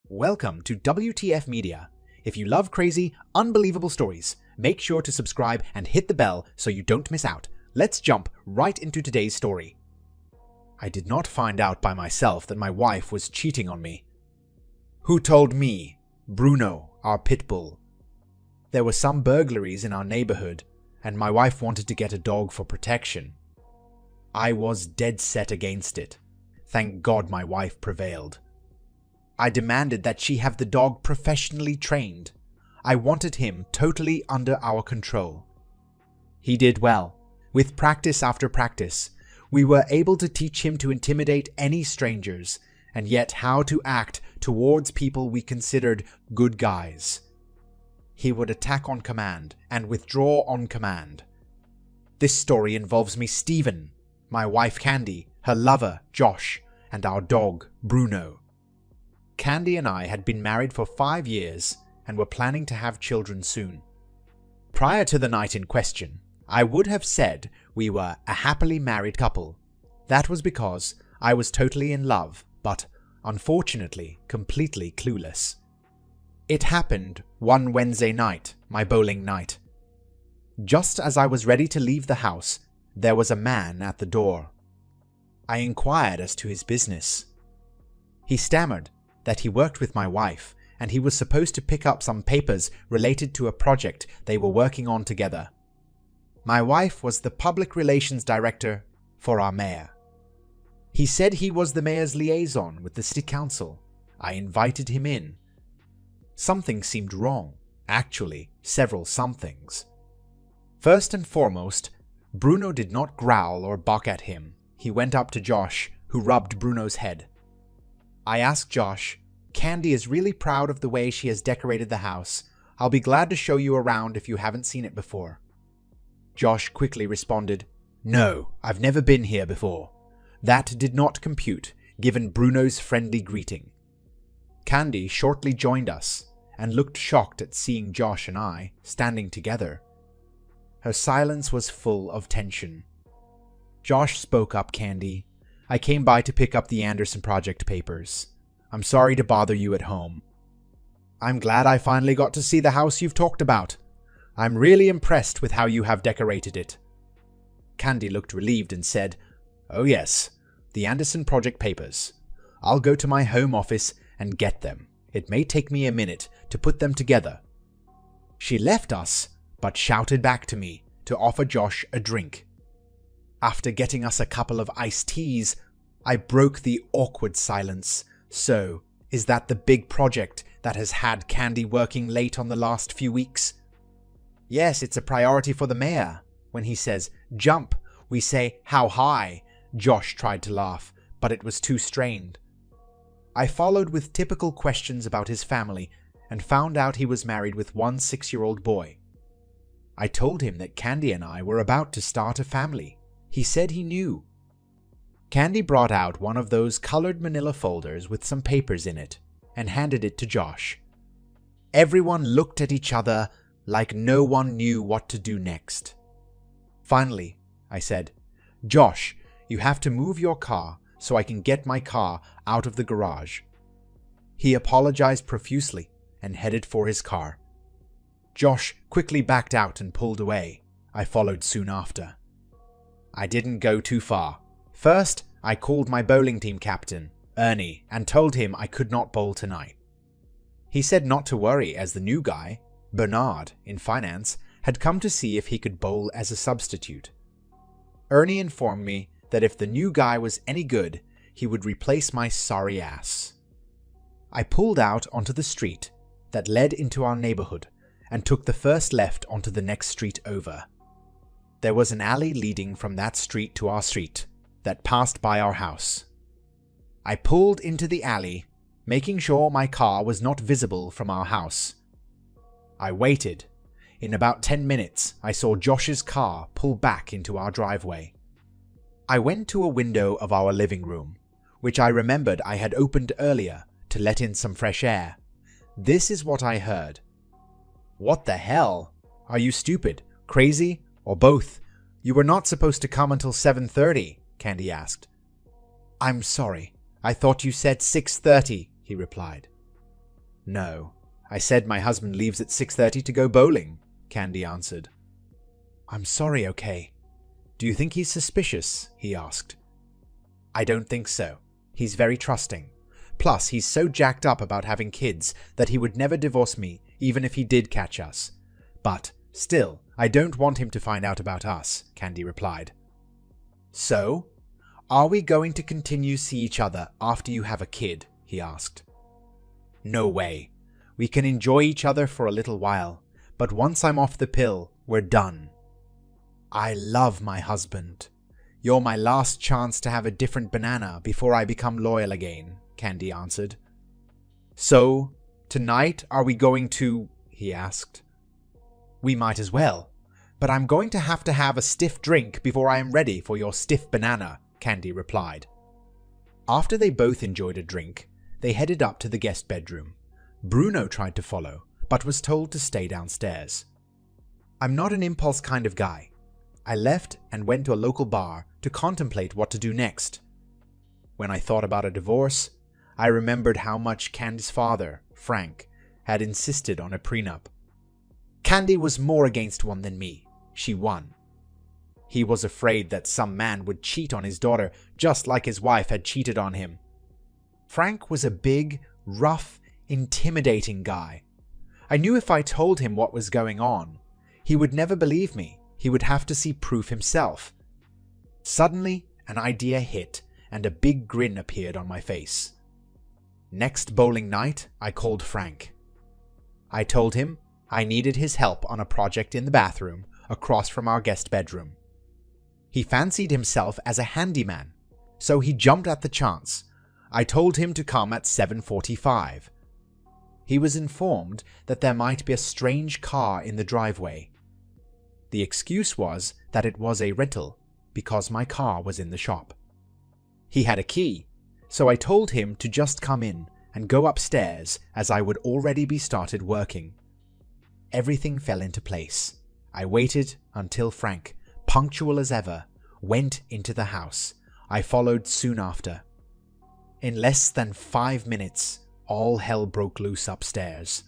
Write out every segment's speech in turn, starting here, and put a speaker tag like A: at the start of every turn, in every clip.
A: Welcome to WTF Media. If you love crazy, unbelievable stories, make sure to subscribe and hit the bell so you don't miss out. Let's jump right into today's story. I did not find out by myself that my wife was cheating on me. Who told me? Bruno, our pit bull. There were some burglaries in our neighborhood, and my wife wanted to get a dog for protection. I was dead set against it. Thank God my wife prevailed. I demanded that she have the dog professionally trained. I wanted him totally under our control. He did well. With practice after practice, we were able to teach him to intimidate any strangers, and yet how to act towards people we considered good guys. He would attack on command and withdraw on command. This story involves me, Stephen, my wife Candy, her lover Josh, and our dog Bruno. Candy and I had been married for 5 years and were planning to have children soon. Prior to the night in question, I would have said we were a happily married couple. That was because I was totally in love, but unfortunately completely clueless. It happened one Wednesday night, my bowling night. Just as I was ready to leave the house, there was a man at the door. I inquired as to his business. He stammered that he worked with my wife and he was supposed to pick up some papers related to a project they were working on together. My wife was the public relations director for our mayor. He said he was the mayor's liaison with the city council. I invited him in. Something seemed wrong. Actually, several somethings. First and foremost, Bruno did not growl or bark at him. He went up to Josh, who rubbed Bruno's head. I asked Josh, "Candy is really proud of the way she has decorated the house. I'll be glad to show you around if you haven't seen it before." Josh quickly responded, "No, I've never been here before." That did not compute, given Bruno's friendly greeting. Candy shortly joined us and looked shocked at seeing Josh and I standing together. Her silence was full of tension. Josh spoke up, "Candy, I came by to pick up the Anderson project papers. I'm sorry to bother you at home. I'm glad I finally got to see the house you've talked about. I'm really impressed with how you have decorated it." Candy looked relieved and said, "Oh yes, the Anderson project papers. I'll go to my home office and get them. It may take me a minute to put them together." She left us, but shouted back to me to offer Josh a drink. After getting us a couple of iced teas, I broke the awkward silence. "So, is that the big project that has had Candy working late on the last few weeks?" "Yes, it's a priority for the mayor. When he says, 'jump,' we say, 'how high?'" Josh tried to laugh, but it was too strained. I followed with typical questions about his family and found out he was married with one 6-year-old boy. I told him that Candy and I were about to start a family. He said he knew. Candy brought out one of those colored manila folders with some papers in it and handed it to Josh. Everyone looked at each other like no one knew what to do next. Finally, I said, "Josh, you have to move your car so I can get my car out of the garage." He apologized profusely and headed for his car. Josh quickly backed out and pulled away. I followed soon after. I didn't go too far. First, I called my bowling team captain, Ernie, and told him I could not bowl tonight. He said not to worry, as the new guy, Bernard, in finance, had come to see if he could bowl as a substitute. Ernie informed me that if the new guy was any good, he would replace my sorry ass. I pulled out onto the street that led into our neighborhood and took the first left onto the next street over. There was an alley leading from that street to our street that passed by our house. I pulled into the alley, making sure my car was not visible from our house. I waited. In about 10 minutes, I saw Josh's car pull back into our driveway. I went to a window of our living room, which I remembered I had opened earlier to let in some fresh air. This is what I heard. "What the hell? Are you stupid, crazy, or both? You were not supposed to come until 7:30, Candy asked. "I'm sorry. I thought you said 6:30, he replied. No, I said my husband leaves at 6:30 to go bowling, Candy answered. I'm sorry, okay. Do you think he's suspicious? He asked. I don't think so. He's very trusting. Plus, he's so jacked up about having kids that he would never divorce me even if he did catch us. But, still, I don't want him to find out about us, Candy replied. So, are we going to continue see each other after you have a kid? He asked. No way. We can enjoy each other for a little while, but once I'm off the pill, we're done. I love my husband. You're my last chance to have a different banana before I become loyal again, Candy answered. So, tonight are we going to? He asked. We might as well, but I'm going to have a stiff drink before I am ready for your stiff banana, Candy replied. After they both enjoyed a drink, they headed up to the guest bedroom. Bruno tried to follow, but was told to stay downstairs. I'm not an impulse kind of guy. I left and went to a local bar to contemplate what to do next. When I thought about a divorce, I remembered how much Candy's father, Frank, had insisted on a prenup. Candy was more against one than me. She won. He was afraid that some man would cheat on his daughter just like his wife had cheated on him. Frank was a big, rough, intimidating guy. I knew if I told him what was going on, he would never believe me. He would have to see proof himself. Suddenly, an idea hit, and a big grin appeared on my face. Next bowling night, I called Frank. I told him I needed his help on a project in the bathroom across from our guest bedroom. He fancied himself as a handyman, so he jumped at the chance. I told him to come at 7:45. He was informed that there might be a strange car in the driveway. The excuse was that it was a rental, because my car was in the shop. He had a key, so I told him to just come in and go upstairs as I would already be started working. Everything fell into place. I waited until Frank, punctual as ever, went into the house. I followed soon after. In less than 5 minutes, all hell broke loose upstairs.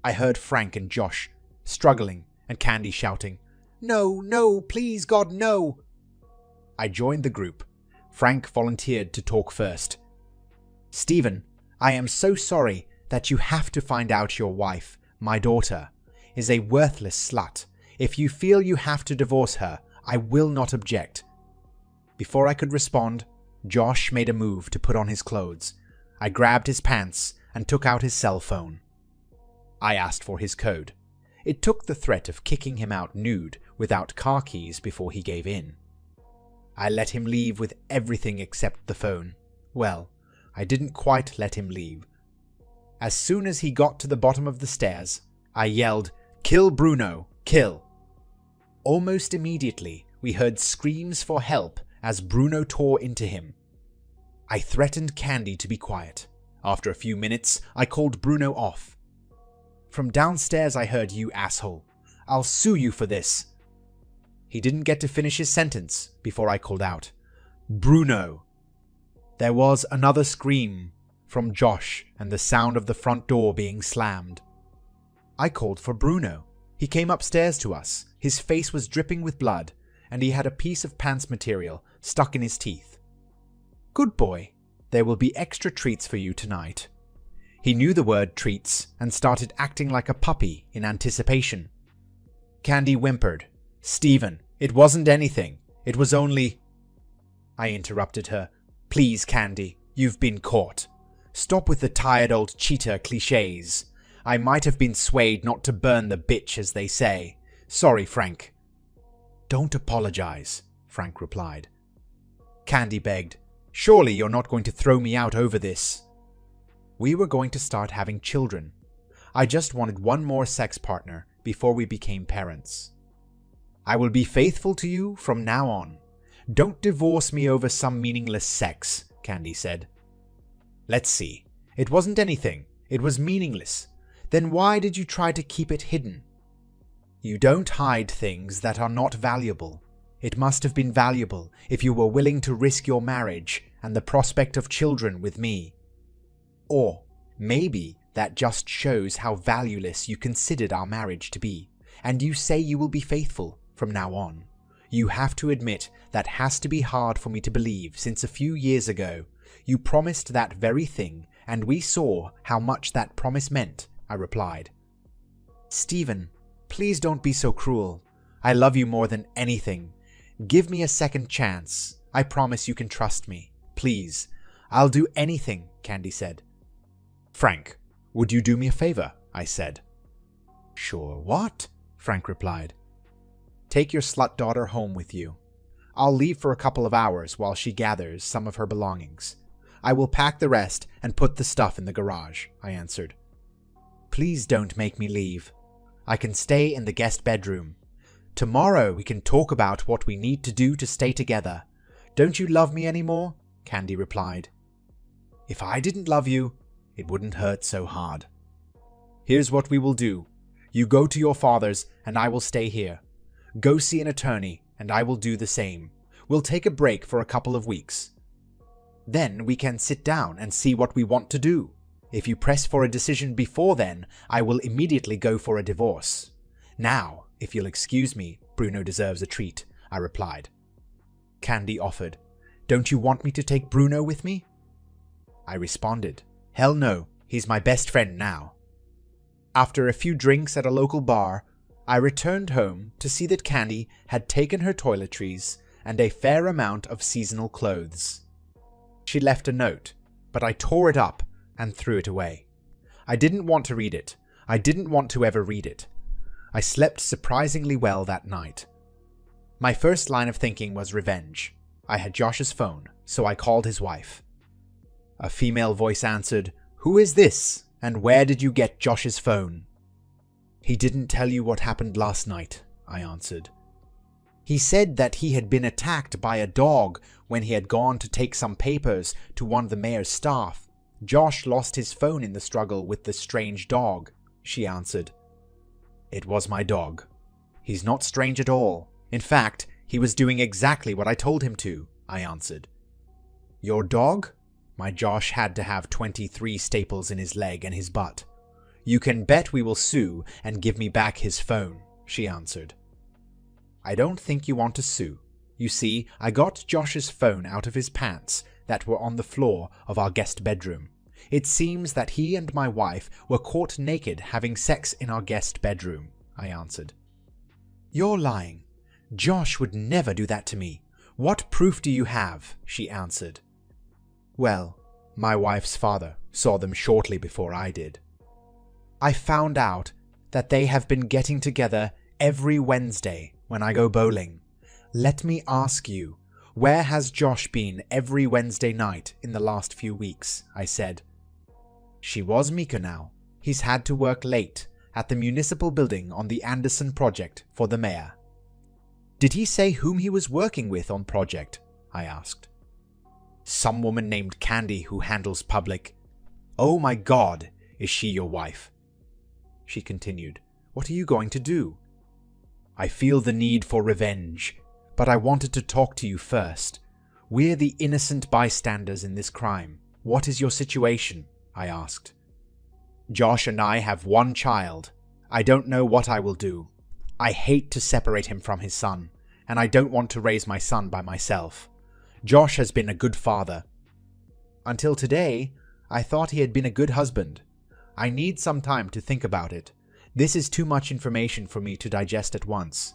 A: I heard Frank and Josh struggling and Candy shouting, "No, no, please God, no!" I joined the group. Frank volunteered to talk first. "Stephen, I am so sorry that you have to find out your wife, my daughter, is a worthless slut. If you feel you have to divorce her, I will not object." Before I could respond, Josh made a move to put on his clothes. I grabbed his pants and took out his cell phone. I asked for his code. It took the threat of kicking him out nude without car keys before he gave in. I let him leave with everything except the phone. Well, I didn't quite let him leave. As soon as he got to the bottom of the stairs, I yelled, "Kill Bruno, kill!" Almost immediately, we heard screams for help as Bruno tore into him. I threatened Candy to be quiet. After a few minutes, I called Bruno off. "From downstairs I heard, you asshole. I'll sue you for this." He didn't get to finish his sentence before I called out, "Bruno!" There was another scream from Josh and the sound of the front door being slammed. I called for Bruno. He came upstairs to us. His face was dripping with blood, and he had a piece of pants material stuck in his teeth. "Good boy. There will be extra treats for you tonight." He knew the word treats and started acting like a puppy in anticipation. Candy whimpered, "Stephen, it wasn't anything. It was only—" I interrupted her. "Please, Candy, you've been caught. Stop with the tired old cheater cliches. I might have been swayed not to burn the bitch, as they say. Sorry, Frank." "Don't apologize," Frank replied. Candy begged, "Surely you're not going to throw me out over this." We were going to start having children. I just wanted one more sex partner before we became parents. "I will be faithful to you from now on. Don't divorce me over some meaningless sex," Candy said. "Let's see. It wasn't anything. It was meaningless. Then why did you try to keep it hidden?" "You don't hide things that are not valuable. It must have been valuable if you were willing to risk your marriage and the prospect of children with me. Or maybe That just shows how valueless you considered our marriage to be, and you say you will be faithful from now on. You have to admit that has to be hard for me to believe, since a few years ago you promised that very thing and we saw how much that promise meant, I replied. Stephen, please don't be so cruel. I love you more than anything. Give me a second chance. I promise you can trust me. Please. I'll do anything, Candy said. Frank, would you do me a favor? I said. Sure, what? Frank replied. Take your slut daughter home with you. I'll leave for a couple of hours while she gathers some of her belongings. I will pack the rest and put the stuff in the garage, I answered. Please don't make me leave. I can stay in the guest bedroom. Tomorrow we can talk about what we need to do to stay together. Don't you love me anymore? Candy replied. If I didn't love you, it wouldn't hurt so hard. Here's what we will do. You go to your father's and I will stay here. Go see an attorney and I will do the same. We'll take a break for a couple of weeks. Then we can sit down and see what we want to do. If you press for a decision before then, I will immediately go for a divorce. Now, if you'll excuse me, Bruno deserves a treat, I replied. Candy offered. Don't you want me to take Bruno with me? I responded. Hell no, he's my best friend now. After a few drinks at a local bar, I returned home to see that Candy had taken her toiletries and a fair amount of seasonal clothes. She left a note, but I tore it up and threw it away. I didn't want to read it. I didn't want to ever read it. I slept surprisingly well that night. My first line of thinking was revenge. I had Josh's phone, so I called his wife. A female voice answered, Who is this, and where did you get Josh's phone? He didn't tell you what happened last night, I answered. He said that he had been attacked by a dog when he had gone to take some papers to one of the mayor's staff. Josh lost his phone in the struggle with the strange dog, she answered. It was my dog. He's not strange at all. In fact, he was doing exactly what I told him to, I answered. Your dog? My Josh had to have 23 staples in his leg and his butt. You can bet we will sue and give me back his phone, she answered. I don't think you want to sue. You see, I got Josh's phone out of his pants that were on the floor of our guest bedroom. It seems that he and my wife were caught naked having sex in our guest bedroom, I answered. You're lying. Josh would never do that to me. What proof do you have? She answered. Well, my wife's father saw them shortly before I did. I found out that they have been getting together every Wednesday when I go bowling. Let me ask you, where has Josh been every Wednesday night in the last few weeks? I said. She was Mika now. He's had to work late at the municipal building on the Anderson project for the mayor. Did he say whom he was working with on project? I asked. Some woman named Candy who handles public. Oh my God, is she your wife? She continued. What are you going to do? I feel the need for revenge, but I wanted to talk to you first. We're the innocent bystanders in this crime. What is your situation? I asked. Josh and I have one child. I don't know what I will do. I hate to separate him from his son, and I don't want to raise my son by myself. Josh has been a good father. Until today, I thought he had been a good husband. I need some time to think about it. This is too much information for me to digest at once.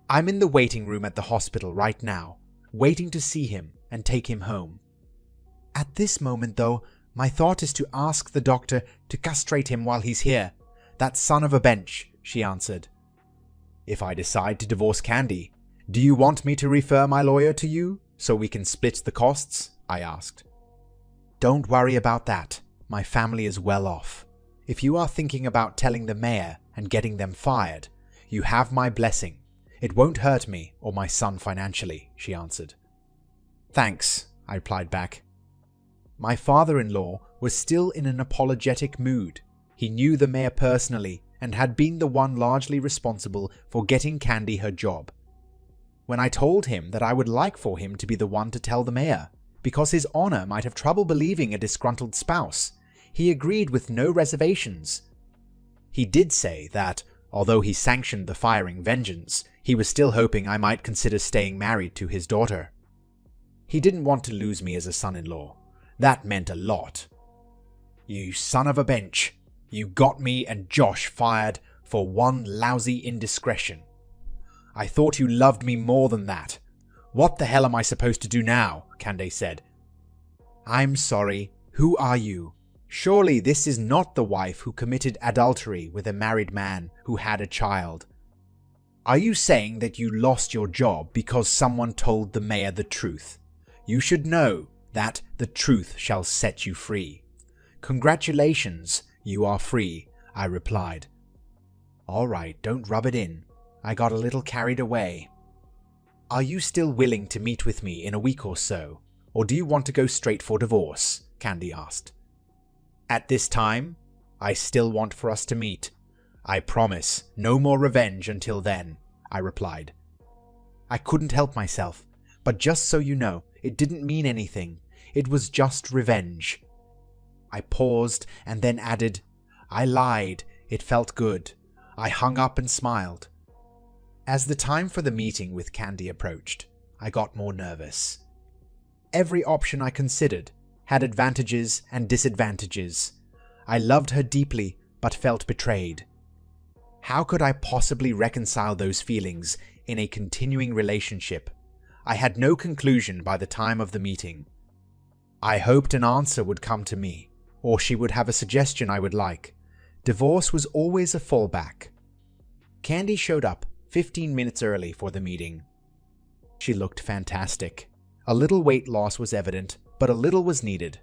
A: I'm in the waiting room at the hospital right now, waiting to see him and take him home. At this moment, though, my thought is to ask the doctor to castrate him while he's here. That son of a bench, she answered. If I decide to divorce Candy, do you want me to refer my lawyer to you so we can split the costs? I asked. Don't worry about that. My family is well off. If you are thinking about telling the mayor and getting them fired, you have my blessing. It won't hurt me or my son financially, she answered. Thanks, I replied back. My father-in-law was still in an apologetic mood. He knew the mayor personally and had been the one largely responsible for getting Candy her job. When I told him that I would like for him to be the one to tell the mayor, because his honor might have trouble believing a disgruntled spouse, he agreed with no reservations. He did say that, although he sanctioned the firing vengeance, he was still hoping I might consider staying married to his daughter. He didn't want to lose me as a son-in-law. That meant a lot. "You son of a bench. You got me and Josh fired for one lousy indiscretion. I thought you loved me more than that. What the hell am I supposed to do now?" Candace said. "I'm sorry. Who are you? Surely this is not the wife who committed adultery with a married man who had a child. Are you saying that you lost your job because someone told the mayor the truth? You should know that the truth shall set you free." "Congratulations, you are free," I replied. "All right, don't rub it in. I got a little carried away." "Are you still willing to meet with me in a week or so, or do you want to go straight for divorce?" Candy asked. "At this time, I still want for us to meet. I promise no more revenge until then," I replied. I couldn't help myself, but just so you know, it didn't mean anything. It was just revenge. I paused and then added, "I lied. It felt good." I hung up and smiled. As the time for the meeting with Candy approached, I got more nervous. Every option I considered had advantages and disadvantages. I loved her deeply, but felt betrayed. How could I possibly reconcile those feelings in a continuing relationship? I had no conclusion by the time of the meeting. I hoped an answer would come to me, or she would have a suggestion I would like. Divorce was always a fallback. Candy showed up 15 minutes early for the meeting. She looked fantastic. A little weight loss was evident, but a little was needed.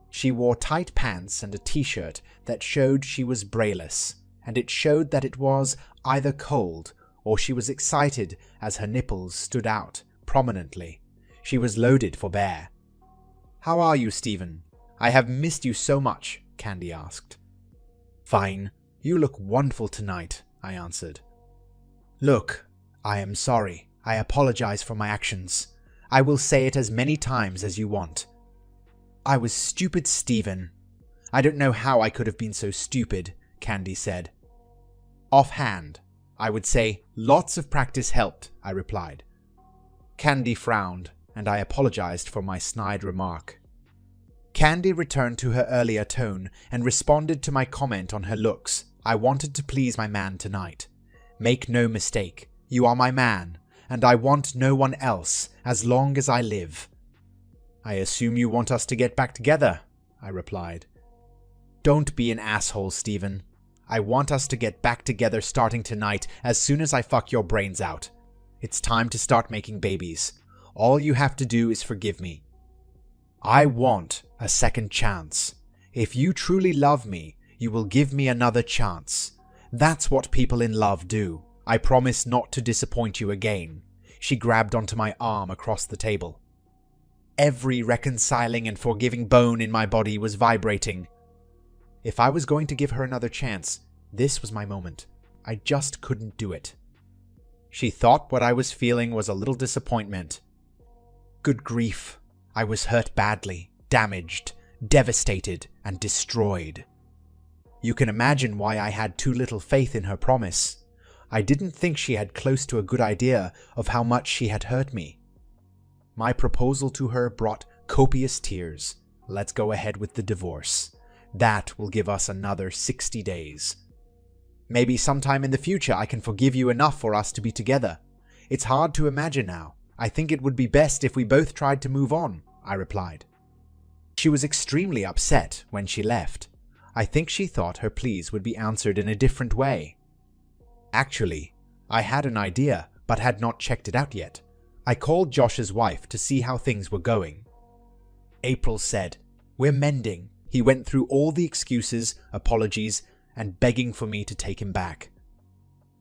A: She wore tight pants and a t-shirt that showed she was brayless, and it showed that it was either cold or she was excited as her nipples stood out prominently. She was loaded for bear. "How are you, Stephen? I have missed you so much," Candy asked. "Fine. You look wonderful tonight," I answered. "Look, I am sorry. I apologize for my actions. I will say it as many times as you want. I was stupid, Stephen. I don't know how I could have been so stupid," Candy said. "Offhand, I would say lots of practice helped," I replied. Candy frowned, and I apologized for my snide remark. Candy returned to her earlier tone and responded to my comment on her looks. I wanted to please my man tonight. Make no mistake, you are my man, and I want no one else as long as I live. "I assume you want us to get back together," I replied. "Don't be an asshole, Stephen. I want us to get back together starting tonight as soon as I fuck your brains out. It's time to start making babies. All you have to do is forgive me. I want a second chance. If you truly love me, you will give me another chance. That's what people in love do. I promise not to disappoint you again." She grabbed onto my arm across the table. Every reconciling and forgiving bone in my body was vibrating. If I was going to give her another chance, this was my moment. I just couldn't do it. She thought what I was feeling was a little disappointment. Good grief. I was hurt badly, damaged, devastated, and destroyed. You can imagine why I had too little faith in her promise. I didn't think she had close to a good idea of how much she had hurt me. My proposal to her brought copious tears. Let's go ahead with the divorce. That will give us another 60 days. Maybe sometime in the future I can forgive you enough for us to be together. It's hard to imagine now. I think it would be best if we both tried to move on, I replied. She was extremely upset when she left. I think she thought her pleas would be answered in a different way. Actually, I had an idea, but had not checked it out yet. I called Josh's wife to see how things were going. April said, "We're mending." He went through all the excuses, apologies, and begging for me to take him back.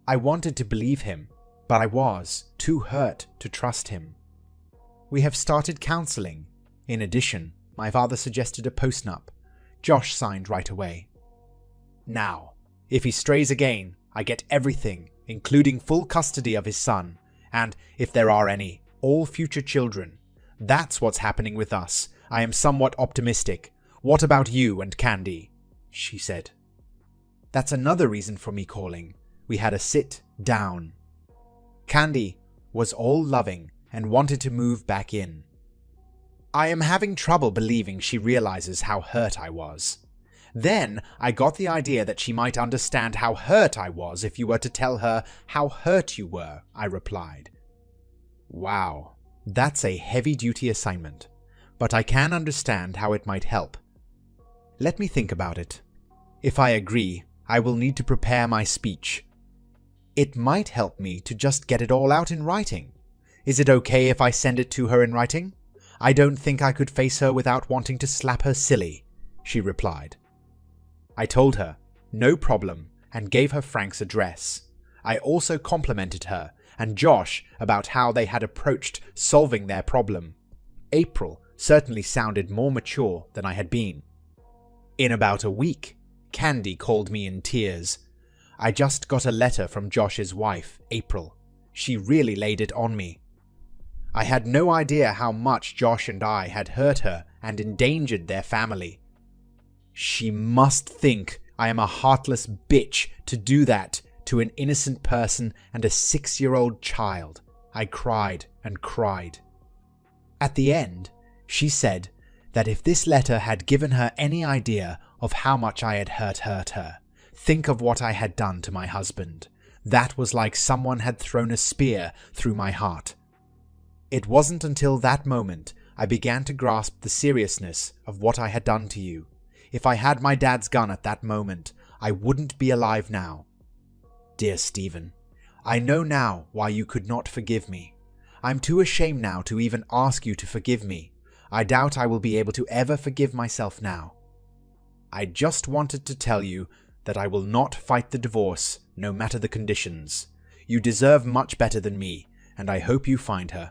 A: I wanted to believe him, but I was too hurt to trust him. We have started counseling. In addition, my father suggested a postnup. Josh signed right away. Now, if he strays again, I get everything, including full custody of his son, and, if there are any, all future children. That's what's happening with us. I am somewhat optimistic. What about you and Candy? She said. That's another reason for me calling. We had a sit down. Candy was all loving and wanted to move back in. I am having trouble believing she realizes how hurt I was. Then I got the idea that she might understand how hurt I was if you were to tell her how hurt you were, I replied. Wow, that's a heavy-duty assignment, but I can understand how it might help. Let me think about it. If I agree, I will need to prepare my speech. It might help me to just get it all out in writing. Is it okay if I send it to her in writing? I don't think I could face her without wanting to slap her silly, she replied. I told her, no problem, and gave her Frank's address. I also complimented her and Josh about how they had approached solving their problem. April certainly sounded more mature than I had been. In about a week, Candy called me in tears. I just got a letter from Josh's wife, April. She really laid it on me. I had no idea how much Josh and I had hurt her and endangered their family. She must think I am a heartless bitch to do that to an innocent person and a 6-year-old child. I cried and cried. At the end, she said that if this letter had given her any idea of how much I had hurt her, think of what I had done to my husband. That was like someone had thrown a spear through my heart. It wasn't until that moment I began to grasp the seriousness of what I had done to you. If I had my dad's gun at that moment, I wouldn't be alive now. Dear Stephen, I know now why you could not forgive me. I'm too ashamed now to even ask you to forgive me. I doubt I will be able to ever forgive myself now. I just wanted to tell you that I will not fight the divorce, no matter the conditions. You deserve much better than me, and I hope you find her.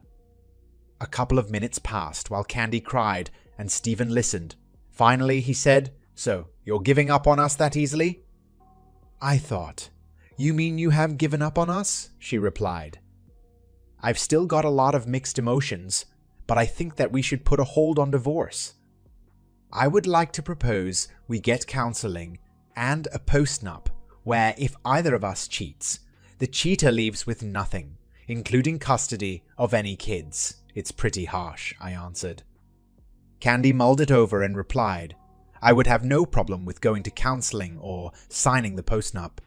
A: A couple of minutes passed while Candy cried and Stephen listened. Finally, he said, So, you're giving up on us that easily? I thought, You mean you have given up on us? She replied. I've still got a lot of mixed emotions, but I think that we should put a hold on divorce. I would like to propose we get counseling and a postnup where if either of us cheats, the cheater leaves with nothing, including custody of any kids. It's pretty harsh, I answered. Candy mulled it over and replied, I would have no problem with going to counseling or signing the postnup.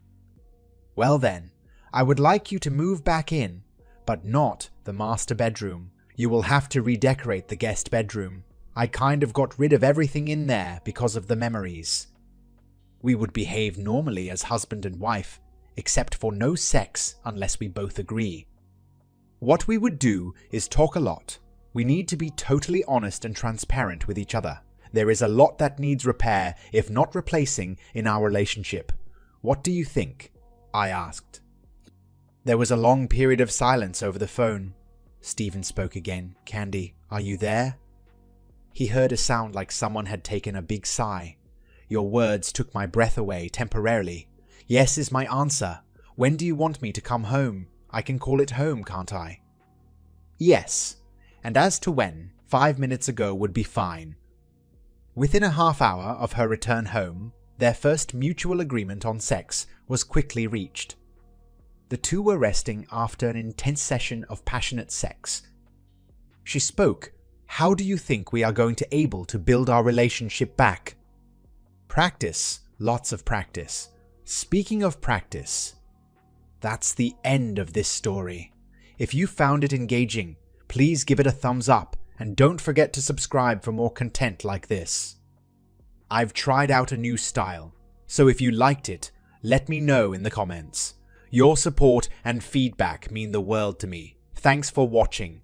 A: Well then, I would like you to move back in, but not the master bedroom. You will have to redecorate the guest bedroom. I kind of got rid of everything in there because of the memories. We would behave normally as husband and wife, except for no sex unless we both agree. What we would do is talk a lot. We need to be totally honest and transparent with each other. There is a lot that needs repair, if not replacing, in our relationship. What do you think? I asked. There was a long period of silence over the phone. Stephen spoke again. Candy, are you there? He heard a sound like someone had taken a big sigh. Your words took my breath away temporarily. Yes is my answer. When do you want me to come home? I can call it home, can't I? Yes. And as to when, 5 minutes ago would be fine. Within a half hour of her return home, their first mutual agreement on sex was quickly reached. The two were resting after an intense session of passionate sex. She spoke. How do you think we are going to be able to build our relationship back? Practice. Lots of practice. Speaking of practice, that's the end of this story. If you found it engaging, please give it a thumbs up and don't forget to subscribe for more content like this. I've tried out a new style, so if you liked it, let me know in the comments. Your support and feedback mean the world to me. Thanks for watching.